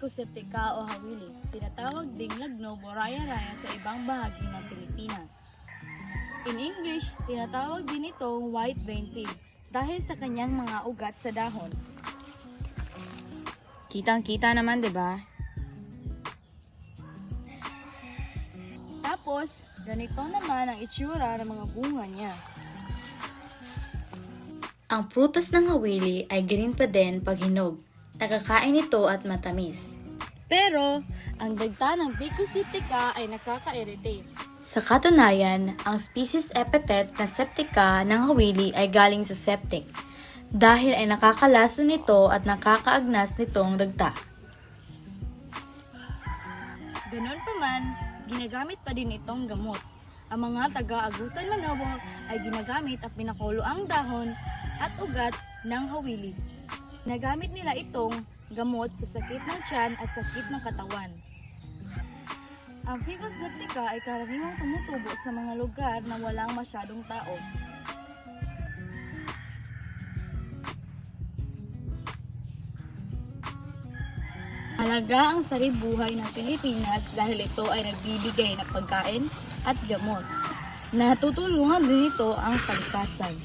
Pico-septica o hawili, tinatawag ding lagnog o raya-raya sa ibang bahagi ng Pilipinas. In English, tinatawag din itong white vein pig dahil sa kanyang mga ugat sa dahon. Kitang-kita naman, 'di ba? Tapos, ganito naman ang itsura ng mga bunga niya. Ang prutas ng hawili ay green pa din pag hinog. Nakakain ito at matamis. Pero, ang dagta ng Pico-septica ay nakaka-irritate. Sa katunayan, ang species epithet na septica ng hawili ay galing sa septic dahil ay nakakalaso nito at nakakaagnas nitong dagta. Ganon pa man, ginagamit pa din itong gamot. Ang mga taga-agusan Manawag ay ginagamit at pinakulo ang dahon at ugat ng hawili. Nagamit nila itong gamot sa sakit ng tiyan at sakit ng katawan. Ang Pico-septica ay karaniwang tumutubo sa mga lugar na walang masyadong tao. Halaga ang saribuhay ng Pilipinas dahil ito ay nagbibigay ng pagkain at gamot. Natutulungan din ito ang kalikasan.